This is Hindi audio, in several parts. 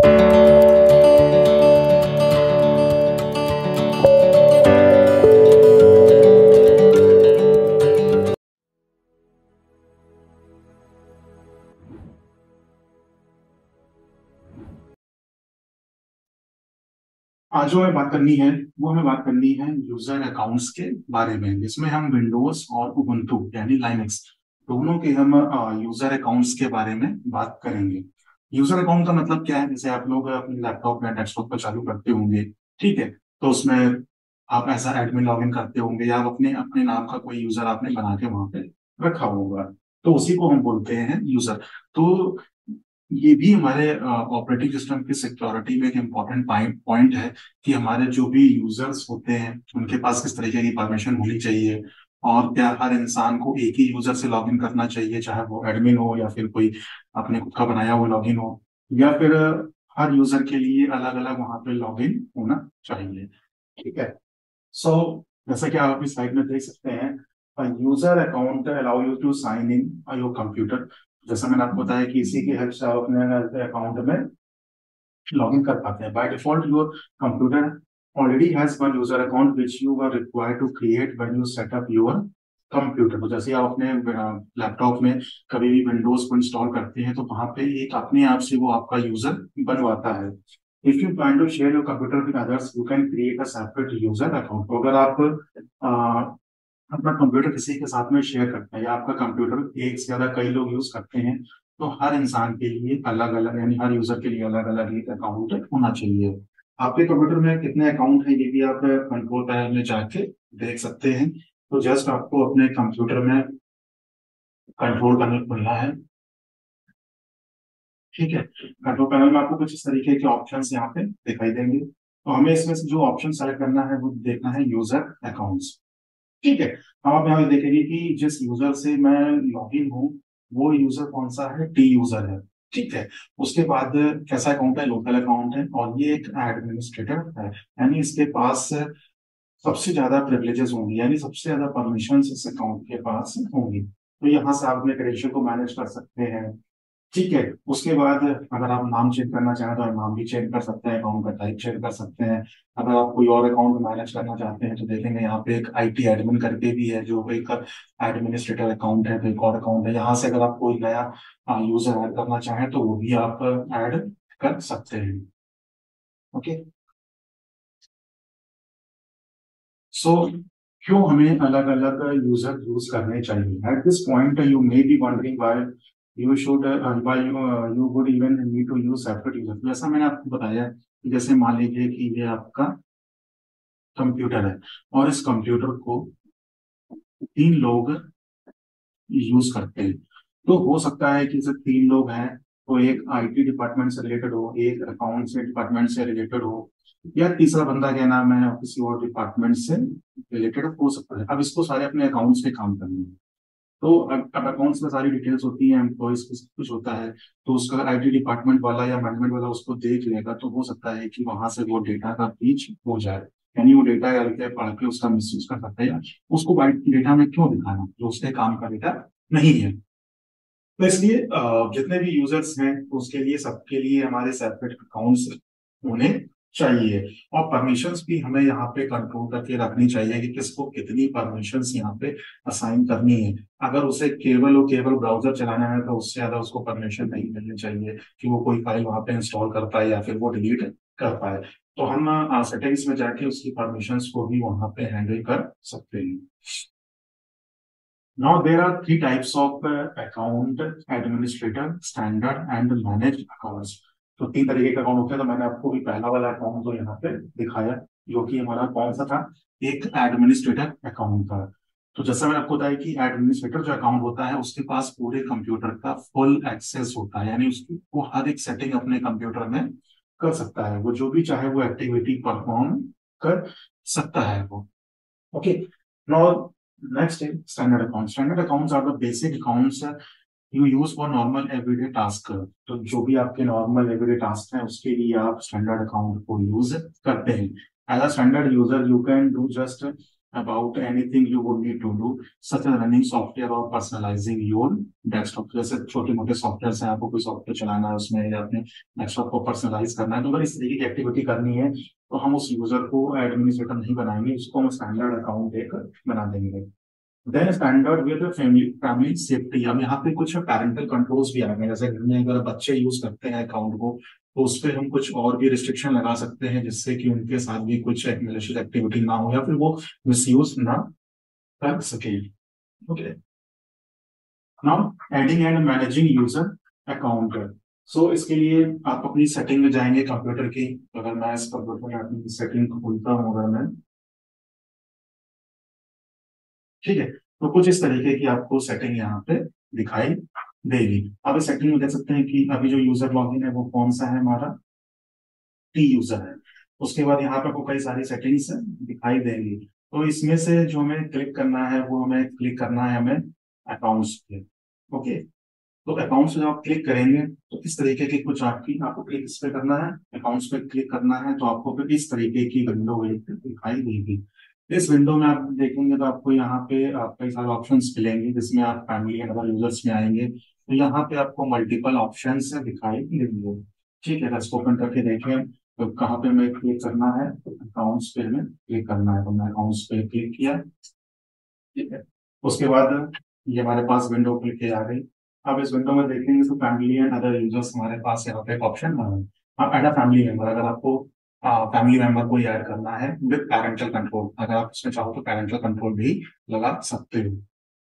आज जो हमें बात करनी है वो हमें बात करनी है यूजर अकाउंट्स के बारे में, जिसमें हम विंडोज और उबुंटू यानी लाइनक्स दोनों के हम यूजर अकाउंट्स के बारे में बात करेंगे। यूजर अकाउंट का मतलब क्या है? जैसे आप लोग अपने लैपटॉप या डेस्कटॉप पर चालू करते होंगे, ठीक है, तो उसमें आप ऐसा एडमिन लॉगिन करते होंगे या आप अपने अपने नाम का कोई यूजर आपने बना के वहां पे रखा होगा, तो उसी को हम बोलते हैं यूजर। तो ये भी हमारे ऑपरेटिंग सिस्टम की सिक्योरिटी में एक इम्पॉर्टेंट पॉइंट है कि हमारे जो भी यूजर्स होते हैं उनके पास किस तरीके की परमिशन होनी चाहिए, और क्या हर इंसान को एक ही यूजर से लॉगिन करना चाहिए, चाहे वो एडमिन हो या फिर कोई अपने खुद का बनाया हुआ लॉगिन हो, या फिर हर यूजर के लिए अलग अलग वहां पे लॉगिन होना चाहिए। ठीक है। सो जैसा कि आप इस स्लाइड में देख सकते हैं, user account allow you to sign in your computer. जैसा मैंने आपको बताया कि इसी की हेल्प से आप अपने अकाउंट में लॉगिन कर पाते हैं। By default your computer already has one user account which you are required to create when you set up your computer. तो जैसे आप अपने लैपटॉप में कभी भी विंडोज को इंस्टॉल करते हैं तो वहां पे एक अपने आप से वो आपका यूजर बनवाता है। If you plan to share your computer with others you can create a separate user account. तो अगर आप अपना कंप्यूटर किसी के साथ में शेयर करते हैं या आपका कंप्यूटर एक से ज्यादा कई लोग यूज करते हैं, तो हर इंसान के लिए अलग अलग यानी हर यूजर के लिए अलग अलग एक अकाउंट होना चाहिए। आपके कंप्यूटर में कितने अकाउंट है ये भी आप कंट्रोल पैनल में जाके देख सकते हैं। तो जस्ट आपको अपने कंप्यूटर में कंट्रोल पैनल खुलना है। ठीक है। कंट्रोल पैनल में आपको कुछ इस तरीके के ऑप्शंस यहाँ पे दिखाई देंगे, तो हमें इसमें से जो ऑप्शन सेलेक्ट करना है वो देखना है यूजर अकाउंट्स। ठीक है। हम आप यहाँ पे देखेंगे कि जिस यूजर से मैं लॉगिन हूँ वो यूजर कौन सा है, टी यूजर है। ठीक है। उसके बाद कैसा अकाउंट है, लोकल अकाउंट है, और ये एक एडमिनिस्ट्रेटर है, यानी इसके पास सबसे ज्यादा प्रिविलेजेस होंगी, यानी सबसे ज्यादा परमिशन इस अकाउंट के पास होंगी। तो यहाँ से आप अपने क्रेडेंशियल को मैनेज कर सकते हैं। ठीक है। उसके बाद अगर आप नाम चेंज करना चाहें तो आप नाम भी चेंज कर सकते हैं, अकाउंट का टाइप चेंज कर सकते हैं। अगर आप कोई और अकाउंट मैनेज करना चाहते हैं तो देखेंगे यहाँ पे एक आईटी एडमिन करके भी है, जो एक एडमिनिस्ट्रेटर अकाउंट है, तो एक और अकाउंट है। यहाँ से अगर आप कोई नया यूजर ऐड करना चाहें तो वो भी आप ऐड कर सकते हैं। ओके। सो क्यों हमें अलग अलग यूजर यूज करने चाहिए? At this point you may be wondering why you should why you would even need to use separate user. जैसा मैंने आपको बताया कि जैसे मान लीजिए कि ये आपका कंप्यूटर है और इस कंप्यूटर को तीन लोग यूज करते हैं, तो हो सकता है कि सिर्फ तीन लोग हैं, तो एक आईटी डिपार्टमेंट से रिलेटेड हो, एक अकाउंट से डिपार्टमेंट से रिलेटेड हो, या तीसरा बंदा क्या नाम है किसी और डिपार्टमेंट से रिलेटेड हो सकता है। अब इसको सारे अपने अकाउंट्स पे काम करने हैं, तो अब अकाउंट्स में सारी डिटेल्स होती हैं, एम्प्लॉयज को सब कुछ होता है, तो उसका अगर आईटी डिपार्टमेंट वाला या मैनेजमेंट वाला उसको देख लेगा तो हो सकता है कि वहां से वो डेटा का ब्रीच हो जाए, यानी वो डेटा करके पढ़ के उसका मिसयूज कर सकता है, या उसको डेटा में क्यों दिखाना जो उसके काम का डेटा नहीं है। तो इसलिए जितने भी यूजर्स हैं उसके लिए सबके लिए हमारे सेपरेट अकाउंट्स होने चाहिए, और परमिशंस भी हमें यहाँ पे कंट्रोल करके रखनी चाहिए कि किसको कितनी परमिशंस यहाँ पे असाइन करनी है। अगर उसे केवल और केवल ब्राउजर चलाना है तो उससे ज्यादा उसको परमिशन नहीं मिलनी चाहिए कि वो कोई फाइल वहां पे इंस्टॉल कर पाए या फिर वो डिलीट कर पाए। तो हम सेटिंग्स में जाके उसकी परमिशंस को भी वहां पे हैंडल कर सकते हैं। Now there are three types of account: administrator, standard and managed accounts। तो तीन तरीके का अकाउंट होते हैं, तो मैंने आपको भी पहला वाला अकाउंट तो यहाँ पे दिखाया, जो कि हमारा कौन सा था, एक एडमिनिस्ट्रेटर अकाउंट था। तो जैसा मैंने आपको बताया कि एडमिनिस्ट्रेटर जो अकाउंट होता है उसके पास पूरे कंप्यूटर का फुल एक्सेस होता है, यानी उसकी वो हर एक सेटिंग अपने कंप्यूटर में कर सकता है, वो जो भी चाहे वो एक्टिविटी परफॉर्म कर सकता है वो। Okay. Now, next is standard accounts. Standard accounts are the basic accounts you use for normal everyday task। तो जो भी आपके नॉर्मल एवरीडे टास्क हैं उसके लिए आप स्टैंडर्ड अकाउंट को यूज करते हैं। As a standard user you can do just about anything you would need to do such as running software और personalizing your desktop। जैसे छोटे मोटे सॉफ्टवेयर हैं, आपको कोई सॉफ्टवेयर चलाना है उसमें या अपने डेस्कटॉप को पर्सनलाइज करना है, तो अगर इस तरीके की एक्टिविटी करनी है तो हम उस यूजर को एडमिनिस्ट्रेटर नहीं बनाएंगे, उसको हम स्टैंडर्ड अकाउंट एक बना देंगे। Then standard with family family safety. अब यहाँ पे कुछ पैरेंटल कंट्रोल्स भी आ गए हैं, जैसे घर में अगर बच्चे यूज करते हैं अकाउंट को तो उस पर हम कुछ और भी रिस्ट्रिक्शन लगा सकते हैं, जिससे कि उनके साथ भी कुछ मैलिशियस एक्टिविटी ना हो या फिर वो मिसयूज ना कर सके। Okay, now adding and managing user account. So इसके लिए आप अपनी सेटिंग में जाएंगे कंप्यूटर की। अगर मैं इस कंप्यूटर में अपनी सेटिंग खोलता हूँ, अगर मैं, ठीक है, तो कुछ इस तरीके की आपको सेटिंग यहाँ पे दिखाई देगी। अब इस सेटिंग में देख सकते हैं कि अभी जो यूजर लॉगिन है वो कौन सा है, हमारा टी यूजर है। उसके बाद यहाँ पे आपको कई सारी सेटिंग्स दिखाई देंगी, तो इसमें से जो हमें क्लिक करना है वो हमें क्लिक करना है हमें अकाउंट्स पे। ओके, तो अकाउंट्स पे जब आप क्लिक करेंगे तो इस तरीके की कुछ आपको क्लिक इस पे करना है, अकाउंट्स पे क्लिक करना है, तो आपको फिर इस तरीके की विंडो दिखाई देगी। इस विंडो में आप देखेंगे तो आपको यहाँ पे कई सारे ऑप्शंस मिलेंगे, जिसमें आप फैमिली एंड अदर यूजर्स में आएंगे तो यहाँ पे आपको मल्टीपल ऑप्शंस दिखाई देंगे। ठीक है, इसको ओपन करके देखें तो कहाँ पे हमें क्लिक करना है, तो अकाउंट्स पे हमें क्लिक करना है, तो मैं अकाउंट्स पे क्लिक किया। ठीक है, उसके बाद ये हमारे पास विंडो खुल के आ गई। अब इस विंडो में देखेंगे तो फैमिली एंड अदर यूजर्स हमारे पास यहाँ पे एक ऑप्शन आ रहा है। आप ऐड अ फैमिली मेंबर, अगर आपको फैमिली मेंबर को ऐड करना है विद पैरेंटल कंट्रोल, अगर आप उसमें चाहो तो पैरेंटल कंट्रोल भी लगा सकते हो।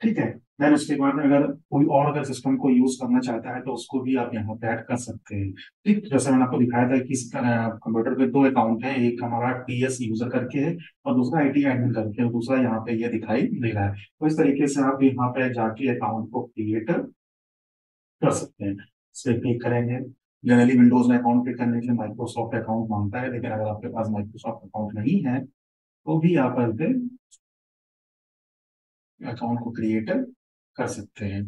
ठीक है, देन उसके बाद अगर कोई और अगर सिस्टम को यूज करना चाहता है तो उसको भी आप यहाँ पे ऐड कर सकते हैं। ठीक, जैसे मैंने आपको दिखाया था कि कंप्यूटर पे दो अकाउंट है, एक हमारा टीएस यूजर करके है और दूसरा आईटी एडमिन करके है, दूसरा यहाँ पे ये दिखाई दे रहा है। तो इस तरीके से आप यहाँ पे जाके अकाउंट को क्रिएट कर सकते हैं। इस पे क्लिक करेंगे। जनरली विंडोज में अकाउंट क्रिएट करने के लिए माइक्रोसॉफ्ट अकाउंट मांगता है, लेकिन अगर आपके पास माइक्रोसॉफ्ट अकाउंट नहीं है तो भी आप अकाउंट को क्रिएट कर सकते हैं।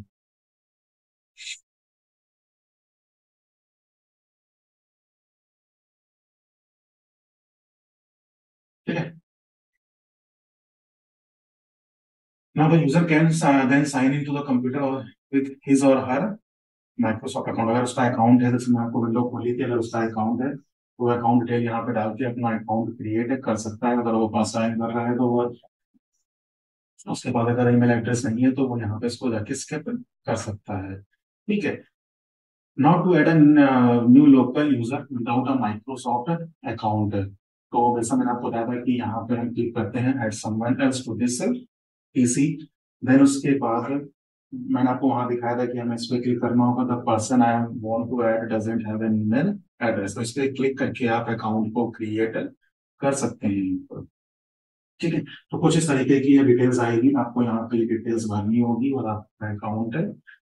ठीक है, now the user can then sign into the computer or with his or her Microsoft account. अगर उसका अकाउंट है, जैसे मैं आपको विंडो खोली थी, अगर उसका अकाउंट है तो अकाउंट डिटेल यहाँ पे डाल के अपना अकाउंट क्रिएट कर सकता है। अगर वो पास साइन कर रहा है तो वो, उसके बाद अगर ईमेल एड्रेस नहीं है तो वो यहाँ पे इसको जाके स्किप कर सकता है। ठीक है, now to add a new local user without a Microsoft account. तो जैसा मैंने आपको बताया था कि यहाँ पे हम क्लिक करते हैं add someone else to this PC. Then उसके बाद मैंने आपको वहां दिखाया था कि हमें इस पे क्लिक करना होगा, the person I want to add doesn't have an email address, तो इस पे क्लिक करके आप अकाउंट को क्रिएट कर सकते हैं। ठीक है, तो कुछ इस तरीके की ये डिटेल्स आएगी, आपको यहाँ पे डिटेल्स भरनी होगी और आपका अकाउंट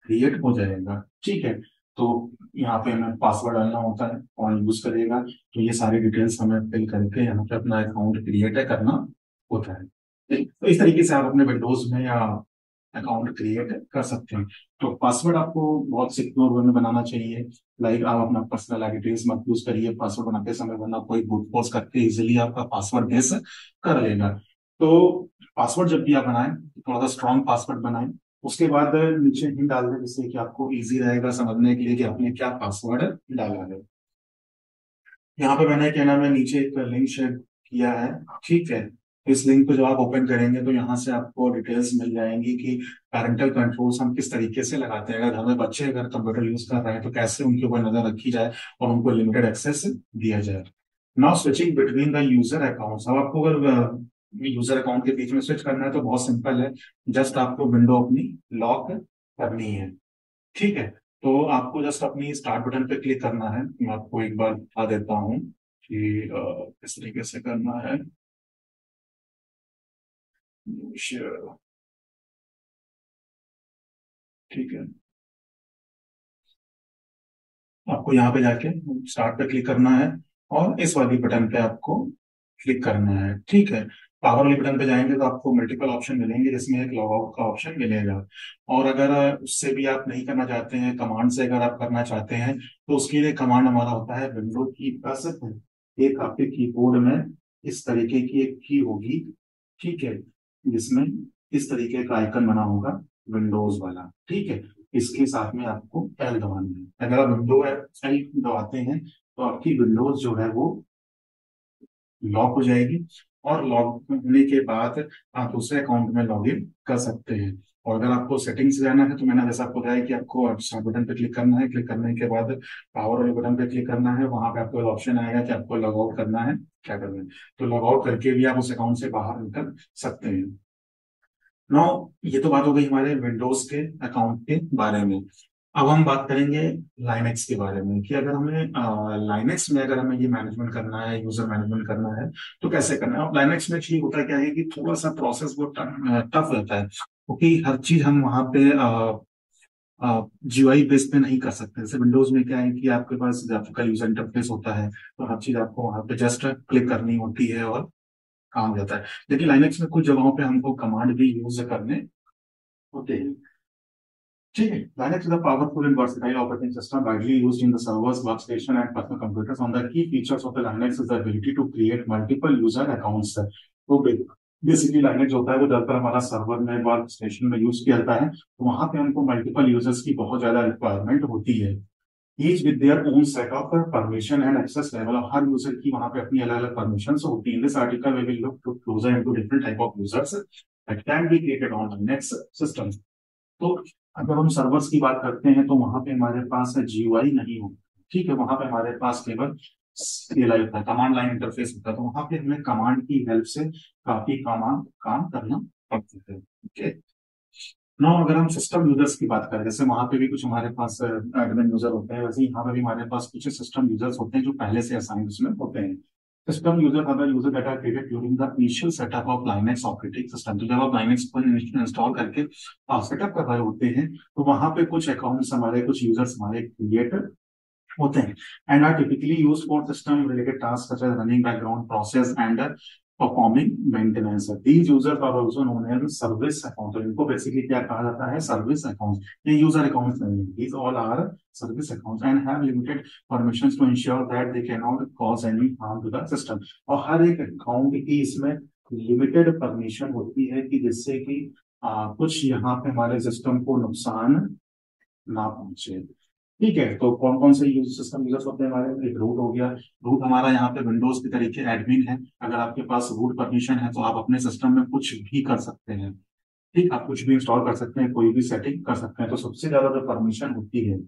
क्रिएट हो जाएगा। ठीक है, तो यहाँ पे हमें पासवर्ड डालना होता है, कौन यूज करेगा, तो ये सारी डिटेल्स हमें फिल करके यहाँ पे अपना अकाउंट क्रिएट करना होता है। ठीक, तो इस तरीके से आप अपने विंडोज में या अकाउंट क्रिएट कर सकते हैं। तो पासवर्ड आपको बहुत सिक्योर वे में बनाना चाहिए। लाइक आप अपना पर्सनल डिटेल्स मत यूज करिए पासवर्ड बनाते समय, वरना कोई ब्रूट फोर्स करके इजिली आपका पासवर्ड गेस कर लेगा। तो पासवर्ड जब भी आप बनाएं तो थोड़ा सा स्ट्रॉन्ग पासवर्ड बनाएं। उसके बाद नीचे हिंट डाल दें, जिससे कि आपको इजी रहेगा समझने के लिए कि आपने क्या पासवर्ड डाला है। यहाँ पे मैंने क्या नाम है नीचे एक लिंक शेयर किया है। ठीक है, इस लिंक को जब आप ओपन करेंगे तो यहाँ से आपको डिटेल्स मिल जाएंगी कि पैरेंटल कंट्रोल्स हम किस तरीके से लगाते हैं। अगर घर में बच्चे अगर कंप्यूटर यूज कर रहे हैं तो कैसे उनके ऊपर नजर रखी जाए और उनको लिमिटेड एक्सेस दिया जाए। Now switching between the user accounts. अब आपको अगर यूजर अकाउंट के बीच में स्विच करना है तो बहुत सिंपल है, जस्ट आपको विंडो अपनी लॉक करनी है। ठीक है, तो आपको जस्ट अपनी स्टार्ट बटन पे क्लिक करना है। मैं आपको एक बार बता देता हूँ कि किस तरीके से करना है। Sure, ठीक है, आपको यहाँ पे जाके स्टार्ट पे क्लिक करना है और इस वाली बटन पे आपको क्लिक करना है। ठीक है, पावर वाली बटन पे जाएंगे तो आपको मल्टीपल ऑप्शन मिलेंगे, जिसमें एक लॉग आउट का ऑप्शन मिलेगा। और अगर उससे भी आप नहीं करना चाहते हैं, कमांड से अगर आप करना चाहते हैं, तो उसके लिए कमांड हमारा होता है विंडो की प्लस। एक आपके कीबोर्ड में इस तरीके की एक की होगी। ठीक है, जिसमें इस तरीके का आइकन बना होगा, विंडोज वाला। ठीक है, इसके साथ में आपको एल दबाना है। अगर आप विंडो एल दबाते हैं तो आपकी विंडोज जो है वो लॉक हो जाएगी, और लॉक होने के बाद आप दूसरे अकाउंट में लॉग इन कर सकते हैं। और अगर आपको सेटिंग्स जाना है तो मैंने जैसा आपको बताया कि आपको स्टार्ट बटन पे क्लिक करना है, क्लिक करने के बाद पावर वाले बटन पे क्लिक करना है, वहां पे आपको ऑप्शन आएगा कि आपको लॉग आउट करना है, क्या करना है। तो लॉग आउट करके भी आप उस अकाउंट से बाहर निकल सकते हैं। नो, ये तो बात हो गई हमारे विंडोज के अकाउंट के बारे में। अब हम बात करेंगे लाइनेक्स के बारे में, कि अगर हमें लाइनेक्स में अगर हमें ये मैनेजमेंट करना है, यूजर मैनेजमेंट करना है, तो कैसे करना है। और लाइनेक्स में ठीक होता क्या है कि थोड़ा सा प्रोसेस वो टफ रहता है, क्योंकि हर चीज हम वहाँ पे जीयूआई बेस पे नहीं कर सकते। जैसे विंडोज में क्या है कि आपके पास ग्राफिकल यूजर इंटरफेस होता है, तो हर चीज आपको वहाँ पे जस्ट क्लिक करनी होती है और काम हो जाता है। लेकिन लाइनेक्स में कुछ जगहों पे हमको कमांड भी यूज करने होते हैं। ठीक है, Linux is a powerful and versatile operating system widely used in the servers, workstation, and personal computers. One of the key features of the Linux is the ability to create multiple user accounts. तो बेसिकली Linux होता है वो ज्यादातर हमारा सर्वर में, वर्क स्टेशन में यूज किया जाता है, तो वहां पे हमको मल्टीपल यूजर्स की बहुत ज्यादा रिक्वायरमेंट होती है। Each with their own set of permission and access level. और हर यूजर की वहां पे अपनी अलग अलग परमिशन होती है। In this article we will look to closer into different type of users that can be created on Linux system. तो अगर हम सर्वर्स की बात करते हैं तो वहां पे हमारे पास जीयूआई नहीं होता। ठीक है, वहां पे हमारे पास केवल सीएलआई होता है, कमांड लाइन इंटरफेस होता है। तो वहां पे हमें कमांड की हेल्प से काफी काम करना पड़ता है। ओके, नो, अगर हम सिस्टम यूजर्स की बात करें, जैसे वहां पे भी कुछ हमारे पास एडमिन यूजर होते हैं, वैसे यहाँ पे भी हमारे पास कुछ सिस्टम यूजर्स होते हैं जो पहले से असाइन उसमें होते हैं। System user other user data created during the initial setup of Linux operating system. तो जब आप लाइनेक्स को इंस्टॉल करके सेटअप कर रहे होते हैं, तो वहां पे कुछ अकाउंट्स हमारे, कुछ यूजर्स हमारे क्रिएट होते हैं, and are typically used for system related task such as running background process and performing maintenance. These users are also known as service account. तो इनको बेसिकली क्या कहा जाता है, सर्विस अकाउंट। ये यूजर अकाउंट्स नहीं है, these all are service accounts and have limited permissions to ensure that they can not cause any harm to the system. और हर एक अकाउंट की इसमें लिमिटेड परमिशन होती है कि जिससे कि कुछ यहाँ पे हमारे सिस्टम को नुकसान ना पहुंचे। ठीक है, तो कौन कौन से यूज सिस्टम यूजर्स होते हैं हमारे, एक रूट हो गया। रूट हमारा यहाँ पे विंडोज के तरीके एडमिन है। अगर आपके पास रूट परमिशन है तो आप अपने सिस्टम में कुछ भी कर सकते हैं। ठीक, आप कुछ भी इंस्टॉल कर सकते हैं, कोई भी सेटिंग कर सकते हैं। तो सबसे ज्यादा जो परमिशन होती है,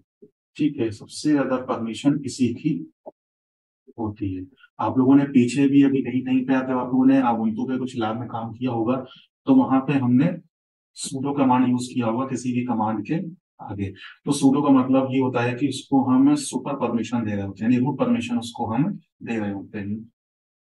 ठीक है, सबसे ज्यादा परमिशन इसी की होती है। आप लोगों ने पीछे भी अभी कहीं कहीं पे, जब आप लोगों ने ubuntu पे कुछ लैब में काम किया होगा, तो वहां पे हमने सूडो कमांड यूज किया होगा किसी भी कमांड के आगे। तो सूडो का मतलब ये होता है कि उसको हम सुपर परमिशन दे रहे होते हैं, यानी रूट परमिशन उसको हम दे रहे होते हैं।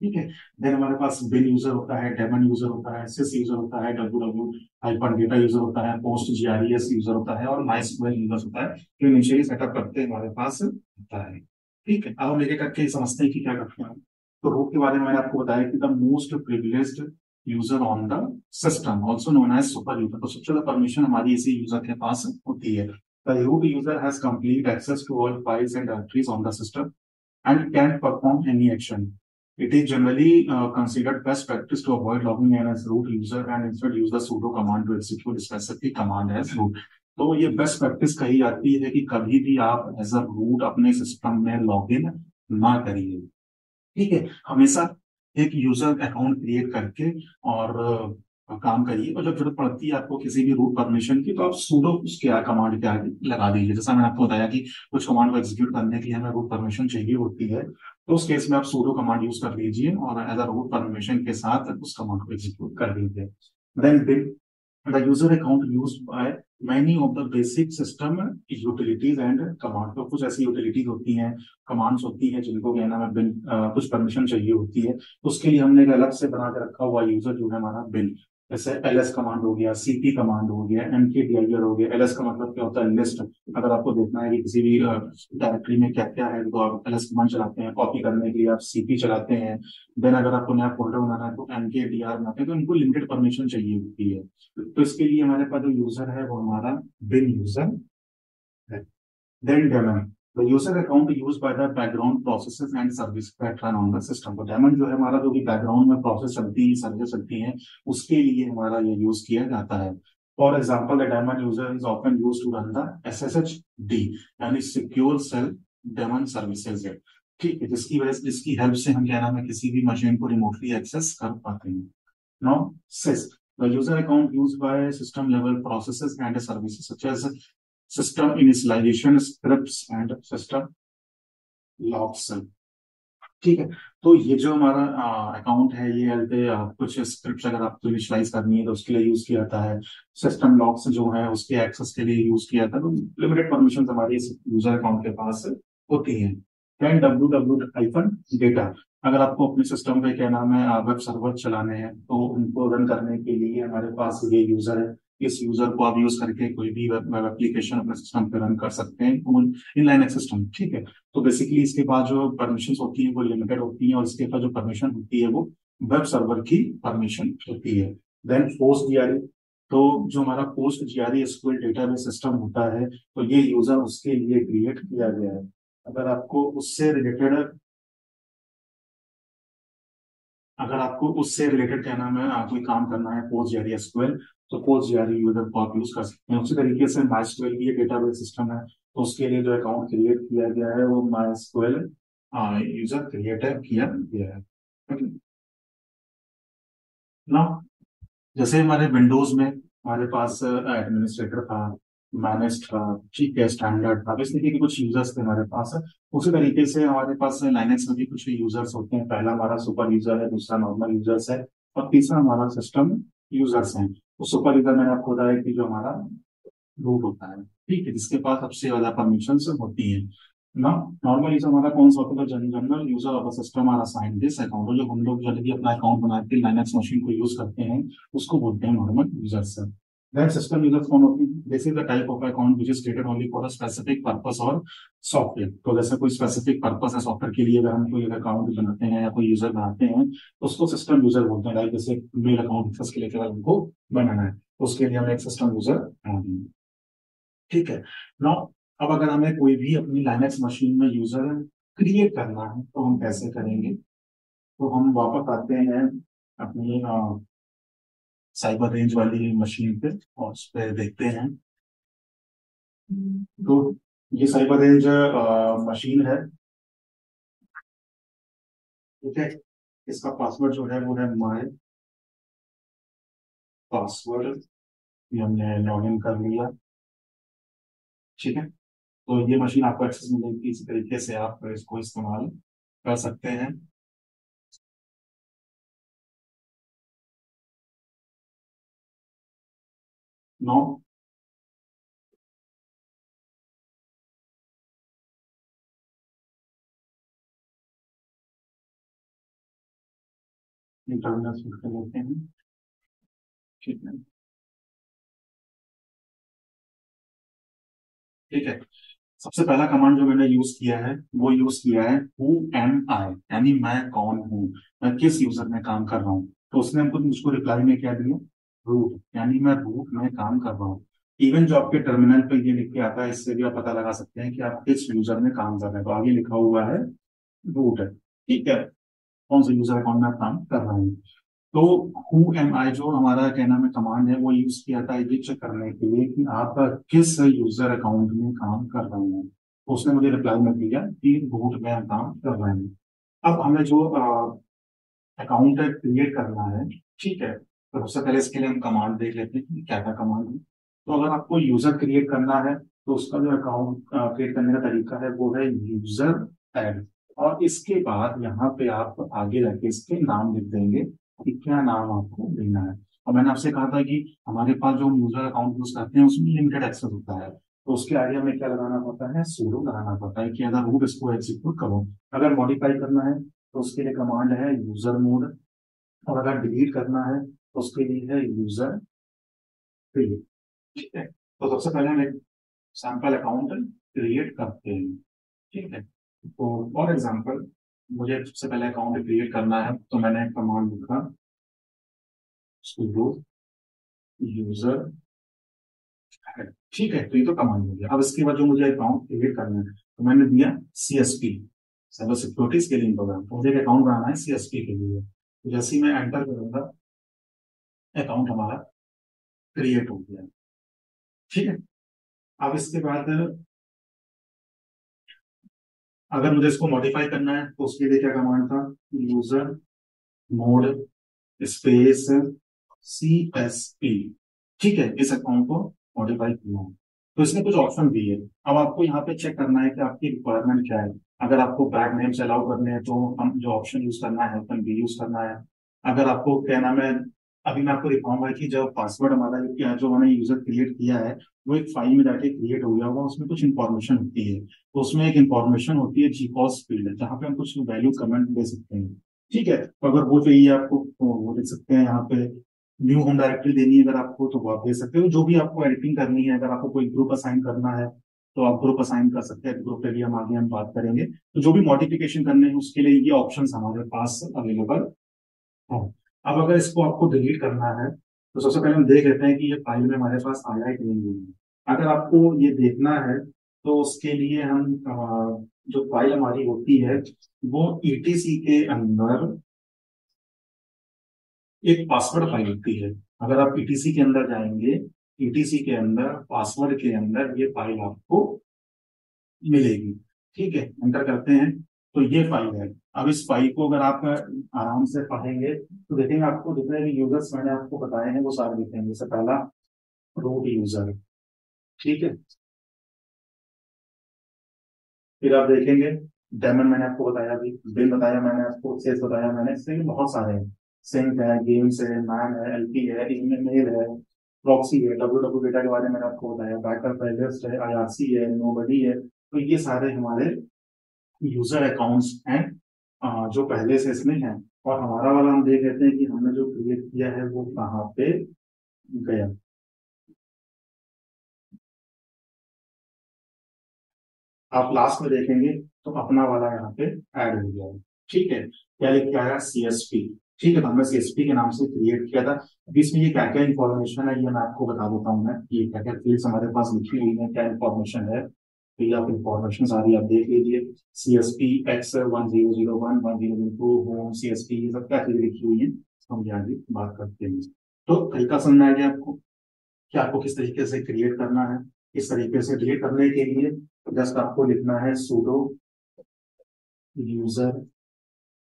ठीक है, देन हमारे पास बिन यूजर होता है, डेमन यूजर होता है, सिस यूजर होता है, W W hyphen data user होता है, पोस्ट जीआरईएस यूजर होता है, और माइस्क्वेल यूजर होता है, जो इनिशियली सेटअप करते हमारे पास होता है। ठीक है, अब हम एक एक करके समझते हैं कि क्या करते हैं। तो रूट के बारे में मैंने आपको बताया कि the most privileged user on the system, also known as super user. तो सबसे ज्यादा परमिशन हमारी इसी यूजर के पास होती है। The root user has complete access to all files and directories on the system and can perform any action. It is generally considered best practice to avoid logging in as root user and instead use the sudo command to execute specific command as root. तो ये बेस्ट प्रैक्टिस कही जाती है कि कभी भी आप एज अ रूट अपने सिस्टम में लॉग इन ना करिए। ठीक है, हमेशा एक यूजर अकाउंट क्रिएट करके और काम करिए, और जब जरूरत पड़ती है आपको किसी भी रूट परमिशन की, तो आप सूडो उसके कमांड के आगे लगा दीजिए। जैसा मैंने आपको बताया कि कुछ कमांड को एग्जीक्यूट करने के लिए हमें रूट परमिशन चाहिए होती है, तो उस केस में आप सूडो कमांड यूज कर लीजिए और एज अ रूट परमिशन के साथ उस कमांड को एग्जीक्यूट कर लीजिए। Then bin the user account used by many of the basic system utilities and command। तो कुछ ऐसी यूटिलिटीज होती हैं, कमांड्स होती हैं जिनको क्या नाम है बिन, कुछ परमिशन चाहिए होती है, तो उसके लिए हमने एक अलग से बना के रखा हुआ यूजर जो है हमारा बिन। जैसे एलएस कमांड हो गया, सीपी कमांड हो गया, एमकेडीआईआर हो गया। एलएस का मतलब क्या होता है, लिस्ट। अगर आपको देखना है कि किसी भी डायरेक्टरी में क्या क्या है, तो आप एलएस कमांड चलाते हैं। कॉपी करने के लिए आप सीपी चलाते हैं। देन अगर आपको नया फोल्डर बनाना है तो एमकेडीआर बनाते हैं। तो इनको लिमिटेड परमिशन चाहिए होती है। तो इसके लिए हमारे पास जो यूजर है वो हमारा बिन यूजर है। Then daemon, the user account use by the background processes and service that run on the system. तो डेमन जो है हमारा, जो भी बैकग्राउंड में प्रोसेस चलती है, सर्विस चलती है, उसके लिए हमारा ये यूज किया जाता है। For example the daemon user is often use to run the SSH यानी सिक्योर सेल डेमन सर्विसेज है। ठीक है, जिसकी वजह से, जिसकी हेल्प से हम क्या नाम है किसी भी मशीन को रिमोटली एक्सेस कर पाते हैं। Now sys the user account use by system level processes and services such as system initialisation scripts and system logs. ठीक है, तो ये जो हमारा अकाउंट है, ये कुछ स्क्रिप्ट अगर आपको इनिशियलाइज करनी है तो उसके लिए यूज किया जाता है। सिस्टम लॉक्स जो है उसके एक्सेस के लिए यूज किया जाता है। तो लिमिटेड परमिशन हमारी इस यूजर अकाउंट के पास होती है। देन www-डेटा, अगर आपको अपने सिस्टम पे क्या नाम है वेब सर्वर चलाने हैं तो उनको रन करने के लिए हमारे पास ये यूजर है। इस यूजर को आप यूज करके कोई भी वेब एप्लीकेशन अपने सिस्टम पे रन कर सकते हैं, इनलाइन सिस्टम। ठीक है, तो बेसिकली इसके बाद जो परमिशन होती है वो लिमिटेड होती है, और इसके बाद जो परमिशन होती है वो वेब सर्वर की परमिशन होती है। देन पोस्ट जीआरई, तो जो हमारा post GRE SQL database system होता है, तो ये यूजर उसके लिए क्रिएट किया गया है। अगर आपको उससे रिलेटेड अगर आपको उससे रिलेटेड क्या नाम है कोई काम करना है पोस्ट जीआरई एसक्यूएल, तो पोस्ट जीआरई यूजर को आप यूज कर सकते हैं। उसी तरीके से माइस्क्यूएल भी एक डेटाबेस सिस्टम है, तो उसके लिए जो अकाउंट क्रिएट किया गया है वो माइस्क्यूएल यूजर क्रिएट किया गया है। ना, जैसे हमारे विंडोज में हमारे पास एडमिनिस्ट्रेटर था, मैनेज था, ठीक है, स्टैंडर्ड था, तो इस तरीके के कुछ यूजर्स थे हमारे पास। उसी तरीके से हमारे पास लाइनेक्स में भी कुछ यूजर्स होते हैं। पहला हमारा सुपर यूजर है, दूसरा नॉर्मल यूजर्स है, और तीसरा हमारा सिस्टम यूजर्स है। तो सुपर यूजर मैंने आपको बताया कि जो हमारा रूट होता है, ठीक है, जिसके पास सबसे ज्यादा परमिशन होती है ना। नॉर्मल यूजर हमारा कौन सा होता है? जनरल यूजर ऑफ सिस्टम हमारा साइन दिस अकाउंट, जो हम लोग जल्दी अपना अकाउंट बना के लाइनक्स मशीन को यूज करते हैं उसको बोलते हैं normal users. Then system users कौन होती है? This is the type of account which is created only for a specific purpose और सॉफ्टवेयर। तो जैसे कोई स्पेसिफिक पर्पस है सॉफ्टवेयर के लिए, अगर हम कोई अकाउंट बनाते हैं या कोई यूजर बनाते हैं तो उसको सिस्टम यूजर बोलते हैं। लाइक जैसे मेल अकाउंट एक्सेस के लिए अगर हमको बनाना है तो उसके लिए हम एक सिस्टम यूजर बनाते हैं। ठीक है ना। अब अगर हमें कोई भी अपनी लाइनेक्स मशीन में यूजर क्रिएट करना है तो हम कैसे करेंगे? तो हम वापस आते हैं अपनी साइबर रेंज वाली मशीन पे और उस पर देखते हैं। तो ये साइबर रेंज मशीन है, ठीक है। इसका पासवर्ड जो है वो है माय पासवर्ड। ये हमने लॉग इन कर लिया, ठीक है। तो ये मशीन आपको एक्सेस मिलेगी, इसी तरीके से आप इसको इस्तेमाल कर सकते हैं। नो, टर्मिनल कर लेते हैं, ठीक है। ठीक है, सबसे पहला कमांड जो मैंने यूज किया है वो यूज किया है हु एम आई, यानी मैं कौन हूँ, मैं किस यूजर में काम कर रहा हूँ। तो उसने हमको मुझको रिप्लाई में क्या दिया? रूट, यानी मैं रूट में काम कर रहा हूँ। इवन जो आपके टर्मिनल पे ये लिख के आता है, इससे भी आप पता लगा सकते हैं कि आप किस यूजर में काम कर रहे हैं। तो आगे लिखा हुआ है रूट है, ठीक है, कौन सा यूजर अकाउंट में आप काम कर रहे हैं। तो हु एम आई जो हमारा क्या नाम है कमांड है, वो यूज किया था ये चेक करने के लिए कि आप किस यूजर अकाउंट में काम कर रहे हैं। तो उसने मुझे रिप्लाई में दिया कि रूट में हम काम कर रहे हैं। अब हमें जो अकाउंट क्रिएट करना है, ठीक है, तो सबसे पहले इसके लिए हम कमांड देख लेते हैं कि क्या क्या कमांड है। तो अगर आपको यूजर क्रिएट करना है तो उसका जो अकाउंट क्रिएट करने का तरीका है वो है यूजर ऐड। और इसके बाद यहाँ पे आप आगे जाके इसके नाम लिख देंगे कि क्या नाम आपको देना है। और मैंने आपसे कहा था कि हमारे पास जो यूजर अकाउंट यूज करते हैं उसमें लिमिटेड एक्सेस होता है, तो उसके आगे हमें क्या लगाना पड़ता है? सूडो लगाना पड़ता है कि अगर रूट इसको एग्जीक्यूट करो। अगर मॉडिफाई करना है तो उसके लिए कमांड है यूजर मोड, और अगर डिलीट करना है तो उसके लिए है यूजर क्रिएट, ठीक है। तो सबसे पहले हम एक सैंपल अकाउंट क्रिएट करते हैं, ठीक है। तो फॉर एग्जांपल मुझे सबसे पहले अकाउंट क्रिएट करना है, तो मैंने एक कमांड लिखा sudo यूजर ठीक है, तो ये तो कमांड हो गया। अब इसके बाद जो मुझे अकाउंट क्रिएट करना है, तो मैंने दिया CSP, cyber security scaling programme. तो मुझे एक अकाउंट बनाना है CSP के लिए। तो जैसे ही मैं एंटर करूंगा, अकाउंट हमारा क्रिएट हो गया। ठीक है। अब इसके बाद अगर मुझे इसको मॉडिफाई करना है तो उसके लिए क्या कमांड था, यूजर मोड स्पेस CSP। ठीक है, इस अकाउंट को मॉडिफाई करना है। तो इसमें कुछ ऑप्शन दिए। अब आपको यहाँ पे चेक करना है कि आपकी रिक्वायरमेंट क्या है। अगर आपको बैक नेम से अलाउ करने हैं तो हम जो ऑप्शन यूज करना है ऑप्शन बी यूज करना है। अगर आपको क्या नाम है, अभी मैं आपको दिखाऊंगा कि जब पासवर्ड हमारा जो मैंने यूजर क्रिएट किया है वो एक फाइल में जाके क्रिएट हो गया होगा, उसमें कुछ इंफॉर्मेशन होती है। तो उसमें एक इंफॉर्मेशन होती है जीपॉस फील्ड, जहाँ पे हम कुछ वैल्यू कमेंट दे सकते हैं। ठीक है, तो अगर वो चाहिए आपको तो वो लिख सकते हैं यहाँ पे। न्यू होम डायरेक्टरी देनी है अगर आपको तो वो आप दे सकते हो। जो भी आपको एडिटिंग करनी है, अगर आपको कोई ग्रुप असाइन करना है तो आप ग्रुप असाइन कर सकते हैं। ग्रुप पे भी हम आगे हम बात करेंगे। तो जो भी मॉडिफिकेशन करने हैं उसके लिए ये ऑप्शंस हमारे पास अवेलेबल है। अब अगर इसको आपको डिलीट करना है तो सबसे पहले हम देख लेते हैं कि ये फाइल में हमारे पास आया है कि नहीं है। अगर आपको ये देखना है तो उसके लिए हम जो फाइल हमारी होती है वो ETC के अंदर एक पासवर्ड फाइल होती है। अगर आप ETC के अंदर जाएंगे, ETC के अंदर पासवर्ड के अंदर ये फाइल आपको मिलेगी। ठीक है, एंटर करते हैं तो ये फाइल है। अब इस फाइल को अगर आप आराम से पढ़ेंगे तो देखेंगे आपको जितने भी यूजर्स मैंने आपको बताए हैं वो सारे दिखेंगे। जैसे पहला रूट यूजर, ठीक है। फिर आप देखेंगे डेमन मैंने आपको बताया, अभी बिल बताया मैंने आपको, सेल्स बताया मैंने, इससे बहुत सारे हैं। सिंक है, गेम्स है, मैन है, LP है, ईमेल है, प्रॉक्सी है, WW डेटा के बारे में मैंने आपको बताया, बैकअप है, लिस्ट है, IRC है, नोबडी है। तो ये सारे हमारे यूजर अकाउंट्स हैं जो पहले से इसमें हैं। और हमारा वाला हम देख लेते हैं कि हमने जो क्रिएट किया है वो कहाँ पे गया। आप लास्ट में देखेंगे तो अपना वाला यहाँ पे ऐड हो गया है। ठीक है, क्या लिख के आया, CSP। ठीक है, तो हमने CSP के नाम से क्रिएट किया था। अभी इसमें ये क्या क्या इन्फॉर्मेशन है ये मैं आपको बता देता हूँ। मैं ये क्या क्या फील्ड्स हमारे पास लिखी हुई है, क्या इन्फॉर्मेशन है, तो ये आप इन्फॉर्मेशन सारी आप देख लीजिए। CSP X 1001 1002 होम CSP, ये सब क्या चीजें लिखी हुई है, हम ये आगे बात करते हैं। तो तरीका समझ आ गया आपको कि आपको किस तरीके से क्रिएट करना है। इस तरीके से क्रिएट करने के लिए जस्ट आपको लिखना है sudo यूजर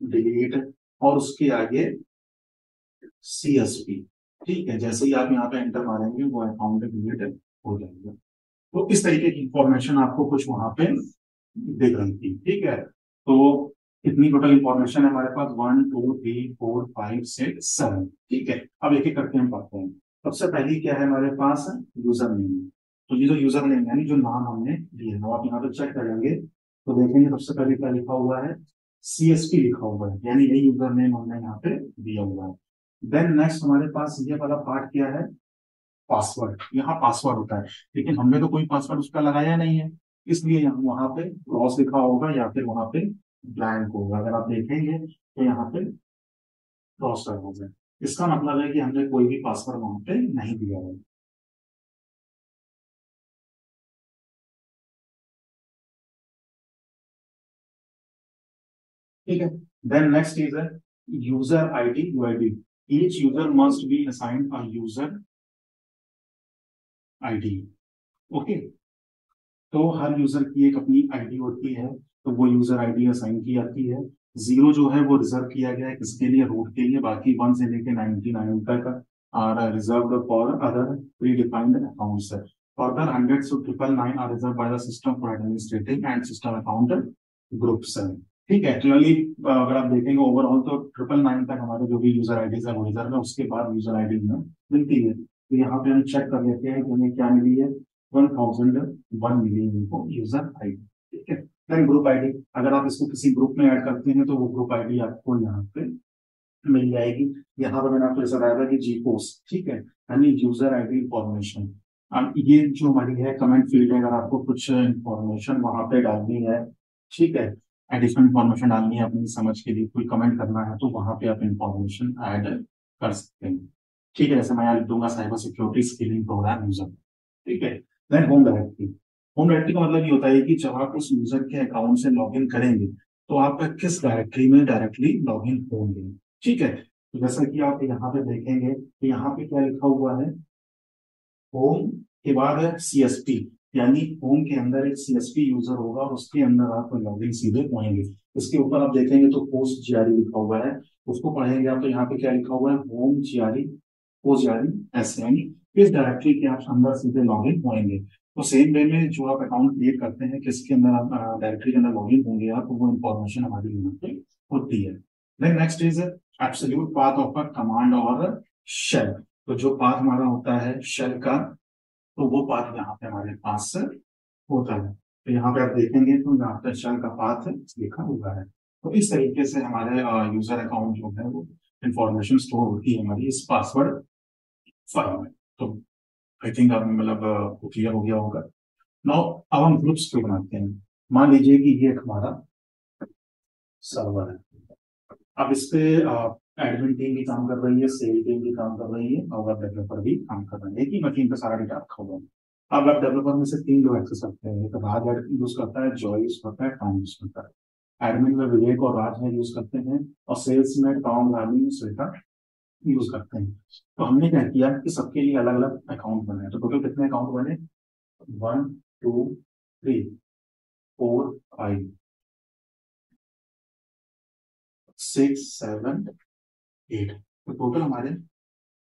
डिलीट और उसके आगे CSP। ठीक है, जैसे ही आप यहाँ पे एंटर मारेंगे वो अकाउंट डिलीट हो जाएगा। तो इस तरीके की इंफॉर्मेशन आपको कुछ वहां पे दिख रही थी। ठीक है, तो कितनी टोटल इंफॉर्मेशन है हमारे पास, 1 2 3 4 5 6 7। ठीक है, अब एक एक करके हम पढ़ते हैं। सबसे पहली क्या है हमारे पास, यूजर नेम। तो ये जो यूजर नेम यानी जो नाम हमने दिया है, आप यहाँ पे चेक करेंगे तो देखेंगे सबसे पहले क्या लिखा हुआ है, CSP लिखा हुआ है, यानी ये यूजर नेम हमने यहाँ पे दिया हुआ है। देन नेक्स्ट हमारे पास ये वाला पार्ट क्या है, पासवर्ड। यहाँ पासवर्ड होता है, लेकिन हमने तो कोई पासवर्ड उसका लगाया नहीं है, इसलिए यहाँ वहां पे क्रॉस लिखा होगा या फिर वहां पे ब्लैंक होगा। अगर आप देखेंगे तो यहाँ पे क्रॉस लगा होगा, इसका मतलब है कि हमने कोई भी पासवर्ड वहां पे नहीं दिया है। ठीक है, देन नेक्स्ट इज है user ID UID। Each user must be assigned a user ID। Okay, तो हर यूजर की एक अपनी आईडी होती है, तो वो यूजर आईडी असाइन की जाती है। जीरो जो है वो रिजर्व किया गया है किसके लिए, रूट के लिए। बाकी 1 से लेके 99 तक are reserved for other pre defined accounts है। Further 100 to 999 are reserved by the system for administrating and system account groups है। ठीक है, क्लियरली अगर आप देखेंगे ओवरऑल तो 999 तक हमारे जो भी यूजर आईडीज है वो रिजर्व है, उसके बाद यूजर आईडी हमें मिलती है। तो यहाँ पे हम चेक कर लेते हैं कि हमें क्या मिली है, 1001 मिलियन इनको यूजर आईडी। ठीक है, देन ग्रुप आईडी, अगर आप इसको किसी ग्रुप में ऐड करते हैं तो वो ग्रुप आईडी आपको यहाँ पे मिल जाएगी। यहाँ पर मैंने आपको जैसा बताया था कि जीपोस, ठीक है, यानी यूजर आईडी इंफॉर्मेशन। अब ये जो हमारी है कमेंट फील्ड है, अगर आपको कुछ इंफॉर्मेशन वहां पे डालनी है, ठीक है, एडिशनल इंफॉर्मेशन डालनी है अपनी समझ के लिए, कोई कमेंट करना है तो वहां पे आप इंफॉर्मेशन ऐड कर सकते हैं। ठीक है, जैसे मैं यहाँ लिख दूंगा cyber security skilling programme user. ठीक है। Then home directory. Home directory का मतलब ये होता है कि जब आप उस यूजर के अकाउंट से लॉग इन करेंगे तो आप किस डायरेक्टरी में डायरेक्टली लॉग इन होंगे। ठीक है, तो जैसा कि आप यहाँ पे देखेंगे तो यहाँ पे क्या लिखा हुआ है, होम के बाद है सीएसपी, यानी होम के अंदर एक सीएसपी यूजर होगा और उसके अंदर आप लॉगिन सीधे होंगे। इसके ऊपर आप देखेंगे तो पोस्ट जीआरई लिखा हुआ है, उसको पढ़ेंगे आप तो यहाँ पे क्या लिखा हुआ है, होम जीआरई पोस्ट जीआरई ऐसे, यानी किस डायरेक्टरी के आप अंदर सीधे लॉगिन होंगे। तो सेम वे में जो आप अकाउंट क्रिएट करते हैं किसके अंदर आप डायरेक्टरी के अंदर लॉगिन होंगे आप, वो इन्फॉर्मेशन हमारी यहाँ पे होती है। Then next is absolute path of a command और शेल। तो जो पाथ हमारा होता है शेल का, तो वो पाथ यहाँ पे हमारे पास होता है। तो यहाँ पे आप देखेंगे तो यहाँ पे शेल का पाथ लिखा हुआ है। तो इस तरीके से हमारे यूजर अकाउंट जो है वो इंफॉर्मेशन स्टोर होती है हमारी इस पासवर्ड फाइल में। तो आई थिंक आप मतलब क्लियर हो गया होगा। नाउ अब हम ग्रुप्स क्यों बनाते हैं। मान लीजिए कि ये एक हमारा सर्वर है, अब इस पे एडमिन टीम भी काम कर रही है, सेल टीम भी काम कर रही है और वेब डेवलपर भी काम कर रहे हैं, एक ही मशीन पे सारा डेटा रखा हुआ है। अब वेब डेवलपर में से तीन लोग एक्सेस करते हैं, एक राज यूज करता है, जॉय यूज करता है, टॉम यूज करता है। एडमिन में विवेक और राज है यूज करते हैं, और सेल्स में टॉम, रानी, श्वेता यूज करते हैं। तो हमने क्या किया कि सबके लिए अलग अलग अकाउंट बनाए। तो टोटल कितने अकाउंट बने, 1 2 3 4 5 6 7 8। तो टोटल हमारे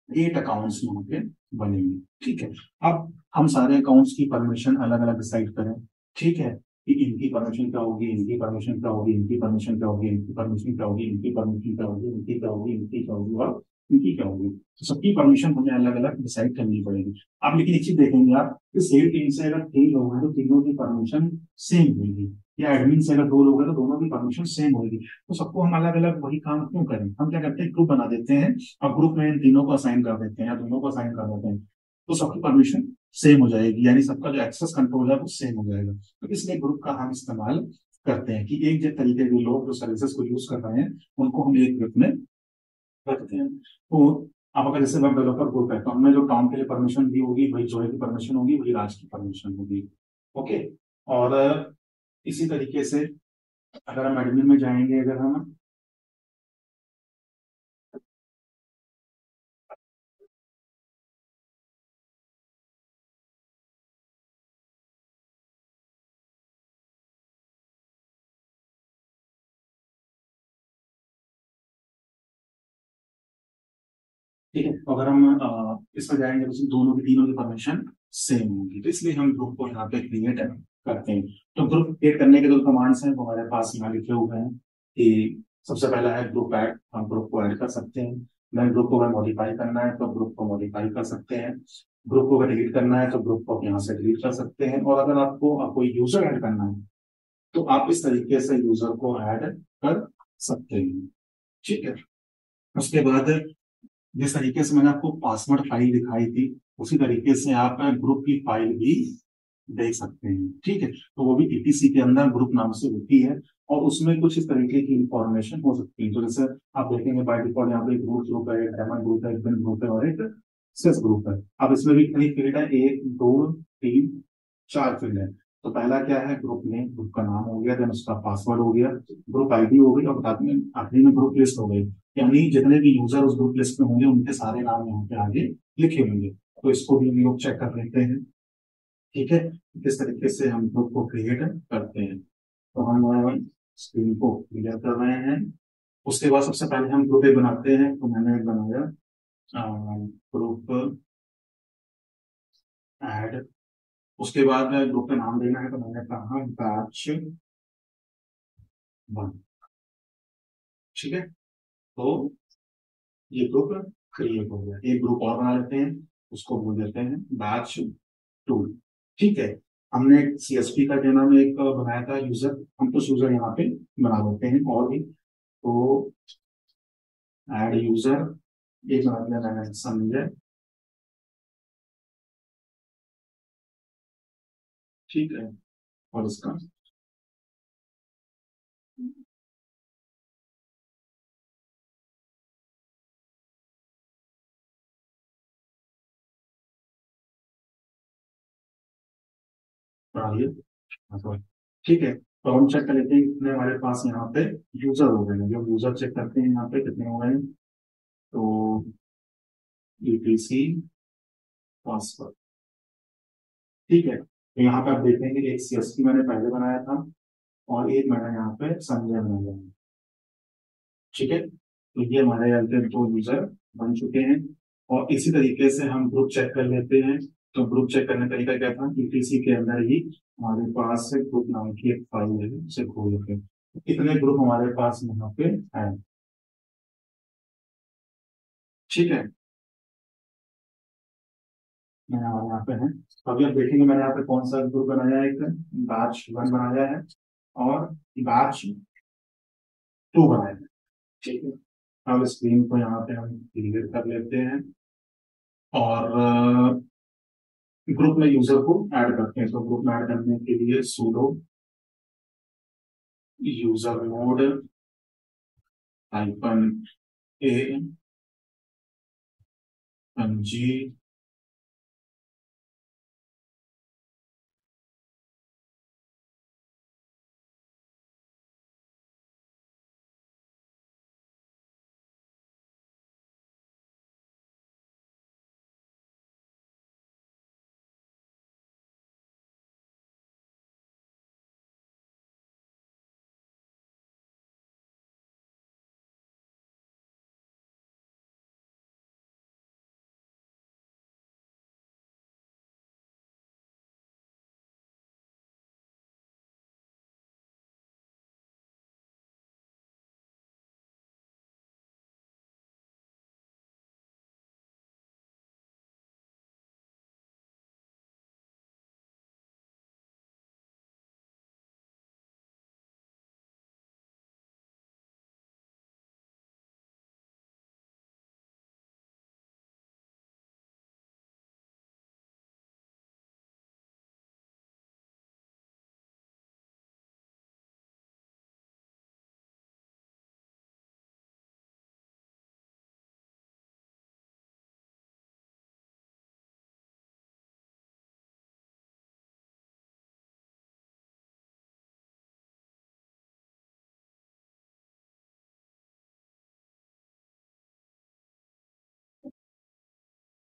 8 अकाउंट्स यहाँ पे बनेंगे। ठीक है, अब हम सारे अकाउंट्स की परमिशन अलग अलग डिसाइड करें। ठीक है, कि इनकी परमिशन क्या होगी, इनकी परमिशन क्या होगी, इनकी परमिशन क्या होगी, इनकी परमिशन क्या होगी, इनकी परमिशन क्या होगी, इनकी क्या होगी, इनकी क्या होगी और इनकी क्या होगी। तो सबकी परमिशन हमें अलग अलग डिसाइड करनी पड़ेगी। आप लेकिन एक चीज देखेंगे आप कि सेम टीम से अगर 3 लोग हैं तो तीनों की परमिशन सेम होगी, या एडमिन से अगर 2 लोग हैं तो दोनों की परमिशन सेम होगी। तो सबको हम अलग अलग वही काम क्यों करें, हम क्या करते हैं, ग्रुप बना देते हैं और ग्रुप में इन तीनों को असाइन कर देते हैं या दोनों को असाइन कर देते हैं। तो सबकी परमिशन सेम हो जाएगी, यानी सबका जो एक्सेस कंट्रोल है वो सेम हो जाएगा। तो इसलिए ग्रुप का हम इस्तेमाल करते हैं कि एक जैसे तरीके के लोग जो सर्विसेज को यूज कर रहे हैं उनको हम एक ग्रुप में रखते हैं। तो अब अगर जैसे वेब डेवलपर ग्रुप है तो हमने जो टॉम के लिए परमिशन दी होगी वही जॉय की परमिशन होगी, वही राज की परमिशन होगी। ओके, और इसी तरीके से अगर हम एडमिन में जाएंगे, अगर हम ठीक है, तो अगर हम इसमें जाएंगे तो दोनों की तीनों की परमिशन सेम होगी, तो इसलिए हम ग्रुप को यहाँ पे क्रिएट करते हैं। तो ग्रुप क्रिएट करने के जो कमांड्स हैं वो हमारे पास यहाँ लिखे हुए हैं कि सबसे पहला है ग्रुप ऐड, हम ग्रुप को ऐड कर सकते हैं। मैं ग्रुप को अगर मॉडिफाई करना है तो ग्रुप को मॉडिफाई कर सकते हैं। ग्रुप को अगर डिलीट करना है तो ग्रुप को आप यहाँ से डिलीट कर सकते हैं। और अगर आपको कोई यूजर ऐड करना है तो आप इस तरीके से यूजर को ऐड कर सकते हैं। ठीक है, उसके बाद जिस तरीके से मैंने आपको पासवर्ड फाइल दिखाई थी उसी तरीके से आप ग्रुप की फाइल भी देख सकते हैं। ठीक है, तो वो भी ईटीसी के अंदर ग्रुप नाम से होती है और उसमें कुछ इस तरीके की इंफॉर्मेशन हो सकती है। तो जैसे आप देखेंगे बाय डिफॉल्ट यहाँ पे एक रूट ग्रुप है, एक डायमंड ग्रुप है, एक बिन ग्रुप है और एक सेस ग्रुप है। अब इसमें भी कितनी फील्ड है, 1 2 3 4 फील्ड है। तो पहला क्या है, ग्रुप नेम, ग्रुप का नाम हो गया, देन उसका पासवर्ड हो गया, ग्रुप आईडी हो गई और आखिरी में ग्रुप लिस्ट हो गई। यानी जितने भी यूजर उस ग्रुप लिस्ट में होंगे उनके सारे नाम यहाँ पे आगे लिखे होंगे। तो इसको भी हम लोग चेक कर लेते हैं। ठीक है, किस तरीके से हम ग्रुप को क्रिएट करते हैं। तो हम स्क्रीन को क्लियर कर रहे हैं। उसके बाद सबसे पहले हम ग्रुप एक बनाते हैं, तो मैंने एक बनाया ग्रुप ऐड। उसके बाद ग्रुप का नाम देना है तो मैंने कहा बैच 1। ठीक है, तो ये ग्रुप क्रिएट हो गया। एक ग्रुप और बना लेते हैं, उसको बोल देते हैं बैच 2। ठीक है, हमने सीएसपी का क्या नाम है, एक बनाया था यूजर, हम कुछ यूजर यहाँ पे बना देते हैं और भी। तो ऐड यूजर एक बना दिया मैंने संजय। ठीक है, और इसका पढ़ाइए। हाँ, ठीक है, तो हम चेक कर लेते हैं कितने हमारे पास यहाँ पे यूजर हो गए हैं। जो यूजर चेक करते हैं यहाँ पे कितने हो गए हैं, तो ईटीसी पासवर्ड। ठीक है, तो यहाँ पे आप देखेंगे एक सीएसपी मैंने पहले बनाया था और एक मैंने यहाँ पे संजय बनाया है। ठीक है, तो ये हमारे यहाँ पे दो यूजर बन चुके हैं। और इसी तरीके से हम ग्रुप चेक कर लेते हैं। तो ग्रुप चेक करने का तरीका क्या था, ईटीसी के अंदर ही हमारे पास ग्रुप नाम की एक फाइल है, उसे खोल के कितने ग्रुप हमारे पास यहाँ पे है। ठीक है, मैंने हमारे यहाँ पे है। तो अभी आप देखेंगे मैंने यहाँ पे कौन सा ग्रुप बनाया है, एक बैच 1 बनाया है और बैच 2 बनाया है। ठीक है, अब स्क्रीन को यहाँ पे हम क्लियर कर लेते हैं और ग्रुप में यूजर को ऐड करते हैं। तो ग्रुप में ऐड करने के लिए sudo user mode -a ng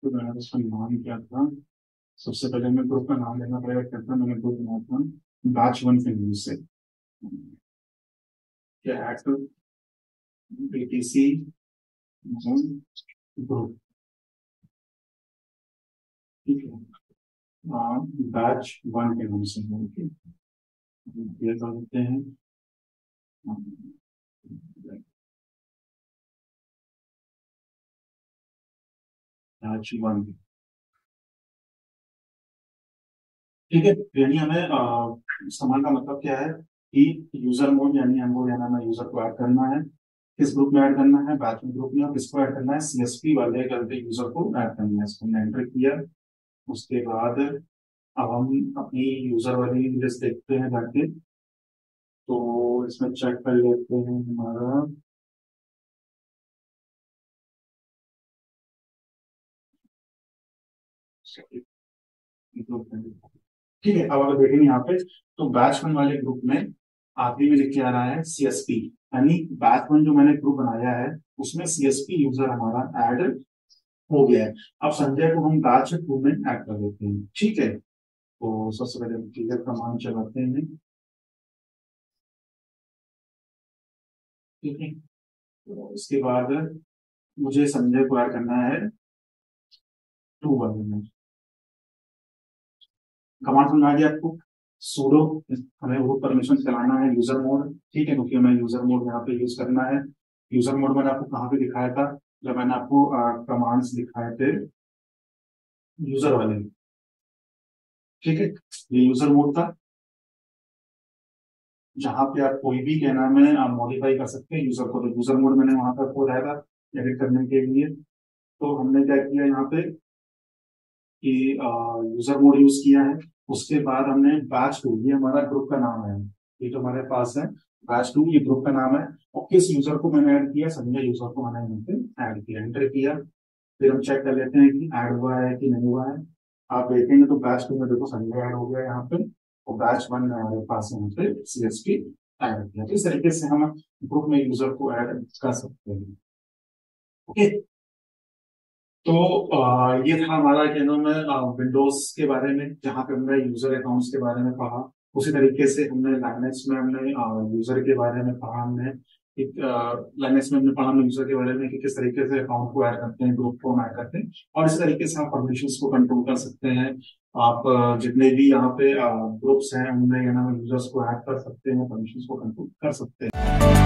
तो मैंने उसका नाम क्या था, सबसे पहले मैं ग्रुप का नाम लेना पड़ेगा। क्या था, मैंने ग्रुप बनाया था बैच 1 फिल्म से, क्या एक्ट बीटीसी ग्रुप। ठीक है, बैच 1 के नाम से ये कर देते हैं बैच 1। ठीक है, यानी हमें इस्तेमाल का मतलब क्या है कि यूजर मोड, यानी हमको लेना है यूजर को ऐड करना है, किस ग्रुप में ऐड करना है, बैच में ग्रुप में, और किसको ऐड करना है, सीएसपी वाले करके यूजर को ऐड करना है। इसको हमने एंटर किया। उसके बाद अब हम अपनी यूजर वाली लिस्ट देखते हैं जाके। तो इसमें चेक कर लेते हैं हमारा। ठीक है, अब अगर देखेंगे यहाँ पे तो बैच 1 वाले ग्रुप में आखिरी में लिख के आ रहा है सीएसपी, यानी बैच 1 जो मैंने ग्रुप बनाया है उसमें सीएसपी यूजर हमारा ऐड हो गया है। अब संजय को हम बैच 2 में ऐड कर देते हैं। ठीक है, तो सबसे पहले क्लियर कमांड चलाते हैं। ठीक है, तो इसके बाद मुझे संजय को ऐड करना है 2 वाले में। कमांड समझ आ गया आपको, सूडो, हमें वो परमिशन चलाना है यूजर मोड। ठीक है, क्योंकि हमें यूजर मोड यहाँ पे यूज करना है। यूजर मोड मैंने आपको कहाँ पे दिखाया था, जब मैंने आपको कमांड्स दिखाए थे यूजर वाले में। ठीक है, ये यूजर मोड था जहाँ पे आप कोई भी क्या नाम है मॉडिफाई कर सकते हैं यूजर को। तो यूजर मोड मैंने वहां पर खोला था एडिट करने के लिए। तो हमने क्या किया यहाँ पे कि यूजर मोड यूज किया है। उसके बाद हमने बैच 2, ये हमारा ग्रुप का नाम है, ये जो हमारे पास है बैच 2, ये ग्रुप का नाम है। और किस यूजर को मैंने ऐड किया, संजय यूजर को मैंने यहाँ पे ऐड किया, एंटर किया। फिर हम चेक कर लेते हैं कि ऐड हुआ है कि नहीं हुआ है। आप देखेंगे तो बैच 2 में देखो संजय ऐड हो गया यहाँ पे। तो बैच वन हमारे पास यहाँ पे CSP ऐड किया। तो इस तरीके से हम ग्रुप में यूजर को ऐड कर सकते हैं। ओके, तो ये था हमारा क्या नाम है विंडोज के बारे में, जहाँ पे हमने यूजर अकाउंट्स के बारे में पढ़ा। उसी तरीके से हमने लाइनेक्स में हमने यूजर के बारे में पढ़ा। हमने लाइनेक्स में हमने पढ़ा हमने यूजर के बारे में कि किस तरीके से अकाउंट को ऐड करते हैं, ग्रुप को ऐड करते हैं, और इस तरीके से आप परमिशंस को कंट्रोल कर सकते हैं। आप जितने भी यहाँ पे ग्रुप्स हैं उनमें यूजर्स को ऐड कर सकते हैं, परमिशंस को कंट्रोल कर सकते हैं।